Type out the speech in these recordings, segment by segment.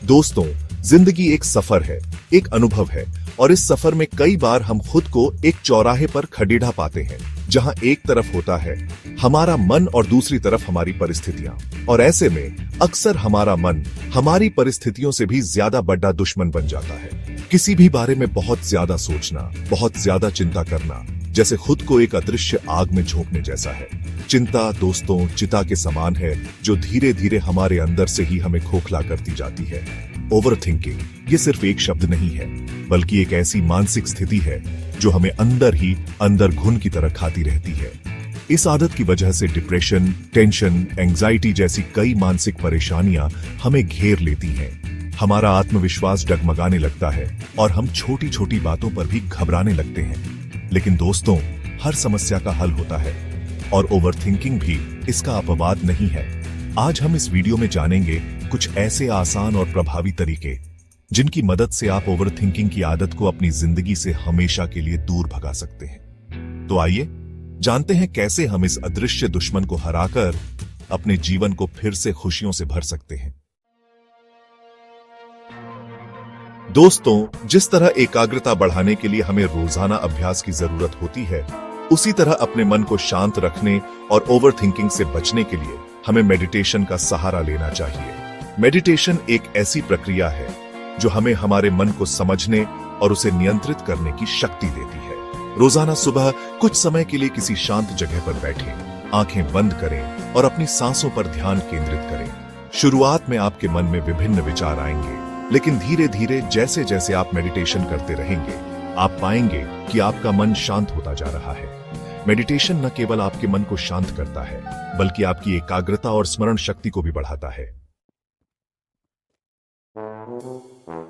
दोस्तों, जिंदगी एक सफर है, एक अनुभव है और इस सफर में कई बार हम खुद को एक चौराहे पर खड़ीढ़ा पाते हैं, जहां एक तरफ होता है हमारा मन और दूसरी तरफ हमारी परिस्थितियां। और ऐसे में अक्सर हमारा मन हमारी परिस्थितियों से भी ज्यादा बड़ा दुश्मन बन जाता है। किसी भी बारे में बहुत ज्यादा सोचना, बहुत ज्यादा चिंता करना, जैसे खुद को एक अदृश्य आग में झोंकने जैसा है। चिंता दोस्तों चिता के समान है, जो धीरे धीरे हमारे अंदर से ही हमें खोखला करती जाती है। ओवर थिंकिंग ये सिर्फ एक शब्द नहीं है, बल्कि एक ऐसी मानसिक स्थिति है जो हमें अंदर ही अंदर घुन की तरह खाती रहती है। इस आदत की वजह से डिप्रेशन, टेंशन, एंजाइटी जैसी कई मानसिक परेशानियां हमें घेर लेती हैं। हमारा आत्मविश्वास डगमगाने लगता है और हम छोटी छोटी बातों पर भी घबराने लगते हैं। लेकिन दोस्तों, हर समस्या का हल होता है और ओवरथिंकिंग भी इसका अपवाद नहीं है। आज हम इस वीडियो में जानेंगे कुछ ऐसे आसान और प्रभावी तरीके जिनकी मदद से आप ओवरथिंकिंग की आदत को अपनी जिंदगी से हमेशा के लिए दूर भगा सकते हैं। तो आइए जानते हैं कैसे हम इस अदृश्य दुश्मन को हराकर अपने जीवन को फिर से खुशियों से भर सकते हैं। दोस्तों, जिस तरह एकाग्रता बढ़ाने के लिए हमें रोजाना अभ्यास की जरूरत होती है, उसी तरह अपने मन को शांत रखने और ओवरथिंकिंग से बचने के लिए हमें मेडिटेशन का सहारा लेना चाहिए। मेडिटेशन एक ऐसी प्रक्रिया है जो हमें हमारे मन को समझने और उसे नियंत्रित करने की शक्ति देती है। रोजाना सुबह कुछ समय के लिए किसी शांत जगह पर बैठें, आंखें बंद करें और अपनी सांसों पर ध्यान केंद्रित करें। शुरुआत में आपके मन में विभिन्न विचार आएंगे, लेकिन धीरे धीरे जैसे जैसे आप मेडिटेशन करते रहेंगे, आप पाएंगे कि आपका मन शांत होता जा रहा है। मेडिटेशन न केवल आपके मन को शांत करता है, बल्कि आपकी एकाग्रता और स्मरण शक्ति को भी बढ़ाता है।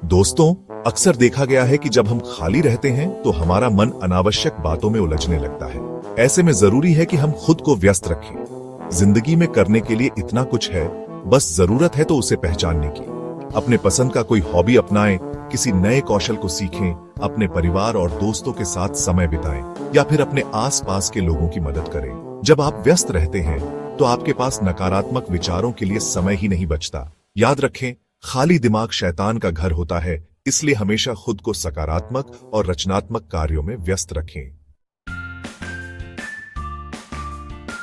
दोस्तों, अक्सर देखा गया है कि जब हम खाली रहते हैं तो हमारा मन अनावश्यक बातों में उलझने लगता है। ऐसे में जरूरी है कि हम खुद को व्यस्त रखें। जिंदगी में करने के लिए इतना कुछ है, बस जरूरत है तो उसे पहचानने की। अपने पसंद का कोई हॉबी अपनाएं, किसी नए कौशल को सीखें, अपने परिवार और दोस्तों के साथ समय बिताएं या फिर अपने आसपास के लोगों की मदद करें। जब आप व्यस्त रहते हैं तो आपके पास नकारात्मक विचारों के लिए समय ही नहीं बचता। याद रखें, खाली दिमाग शैतान का घर होता है, इसलिए हमेशा खुद को सकारात्मक और रचनात्मक कार्यों में व्यस्त रखें।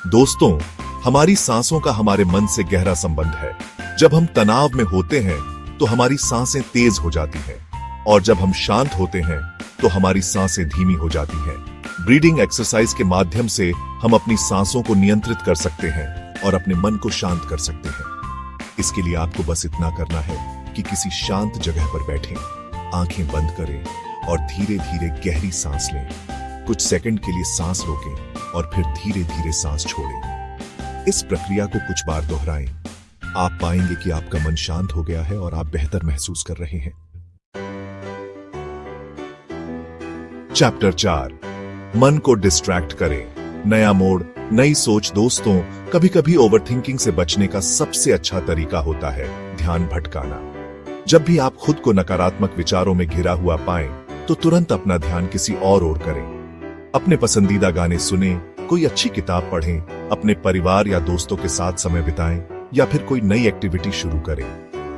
दोस्तों, हमारी सांसों का हमारे मन से गहरा संबंध है। जब हम तनाव में होते हैं तो हमारी सांसें तेज हो जाती हैं और जब हम शांत होते हैं तो हमारी सांसें धीमी हो जाती हैं। ब्रीदिंग एक्सरसाइज के माध्यम से हम अपनी सांसों को नियंत्रित कर सकते हैं और अपने मन को शांत कर सकते हैं। इसके लिए आपको बस इतना करना है कि किसी शांत जगह पर बैठें, आंखें बंद करें और धीरे धीरे गहरी सांस लें। कुछ सेकंड के लिए सांस रोकें और फिर धीरे धीरे सांस छोड़ें। इस प्रक्रिया को कुछ बार दोहराएं। आप पाएंगे कि आपका मन शांत हो गया है और आप बेहतर महसूस कर रहे हैं। चैप्टर 4, मन को डिस्ट्रैक्ट करें, नया मोड़, नई सोच। दोस्तों, कभी कभी ओवरथिंकिंग से बचने का सबसे अच्छा तरीका होता है ध्यान भटकाना। जब भी आप खुद को नकारात्मक विचारों में घिरा हुआ पाएं, तो तुरंत अपना ध्यान किसी और ओर करें। अपने पसंदीदा गाने सुनें, कोई अच्छी किताब पढ़ें, अपने परिवार या दोस्तों के साथ समय बिताएं या फिर कोई नई एक्टिविटी शुरू करें।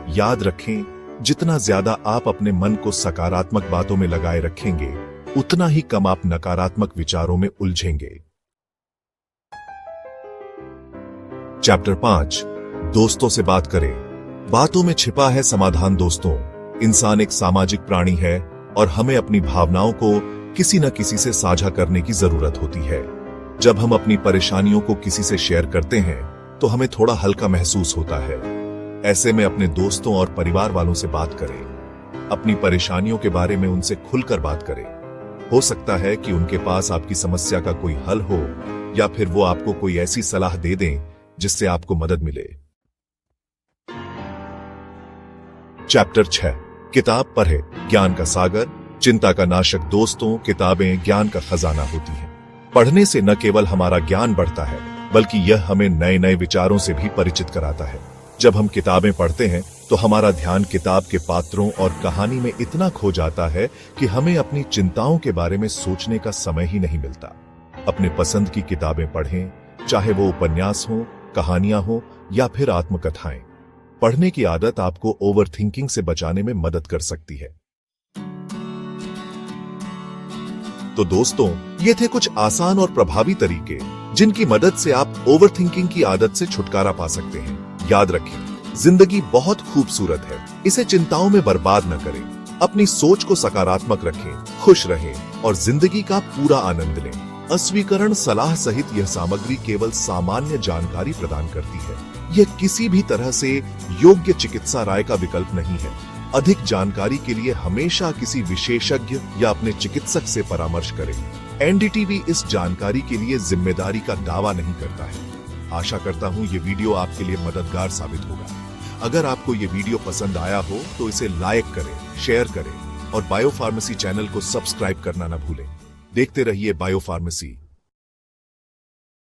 याद रखें, जितना ज्यादा आप अपने मन को सकारात्मक बातों में लगाए रखेंगे, उतना ही कम आप नकारात्मक विचारों में उलझेंगे। चैप्टर 5, दोस्तों से बात करें, बातों में छिपा है समाधान। दोस्तों, इंसान एक सामाजिक प्राणी है और हमें अपनी भावनाओं को किसी न किसी से साझा करने की जरूरत होती है। जब हम अपनी परेशानियों को किसी से शेयर करते हैं तो हमें थोड़ा हल्का महसूस होता है। ऐसे में अपने दोस्तों और परिवार वालों से बात करें। अपनी परेशानियों के बारे में उनसे खुलकर बात करें। हो सकता है कि उनके पास आपकी समस्या का कोई हल हो या फिर वो आपको कोई ऐसी सलाह दे दें जिससे आपको मदद मिले। चैप्टर 6, किताब पढ़े, ज्ञान का सागर, चिंता का नाशक। दोस्तों, किताबें ज्ञान का खजाना होती हैं। पढ़ने से न केवल हमारा ज्ञान बढ़ता है, बल्कि यह हमें नए नए विचारों से भी परिचित कराता है। जब हम किताबें पढ़ते हैं तो हमारा ध्यान किताब के पात्रों और कहानी में इतना खो जाता है कि हमें अपनी चिंताओं के बारे में सोचने का समय ही नहीं मिलता। अपने पसंद की किताबें पढ़ें, चाहे वो उपन्यास हो, कहानियां हो या फिर आत्मकथाएं। पढ़ने की आदत आपको ओवरथिंकिंग से बचाने में मदद कर सकती है। तो दोस्तों, ये थे कुछ आसान और प्रभावी तरीके जिनकी मदद से आप ओवरथिंकिंग की आदत से छुटकारा पा सकते हैं। याद रखें, जिंदगी बहुत खूबसूरत है, इसे चिंताओं में बर्बाद न करें। अपनी सोच को सकारात्मक रखें, खुश रहें और जिंदगी का पूरा आनंद लें। अस्वीकरण सलाह सहित यह सामग्री केवल सामान्य जानकारी प्रदान करती है। यह किसी भी तरह से योग्य चिकित्सा राय का विकल्प नहीं है। अधिक जानकारी के लिए हमेशा किसी विशेषज्ञ या अपने चिकित्सक से परामर्श करें। एनडीटीवी इस जानकारी के लिए जिम्मेदारी का दावा नहीं करता है। आशा करता हूं ये वीडियो आपके लिए मददगार साबित होगा। अगर आपको ये वीडियो पसंद आया हो तो इसे लाइक करें, शेयर करें और बायो फार्मेसी चैनल को सब्सक्राइब करना न भूलें। देखते रहिए बायो फार्मेसी।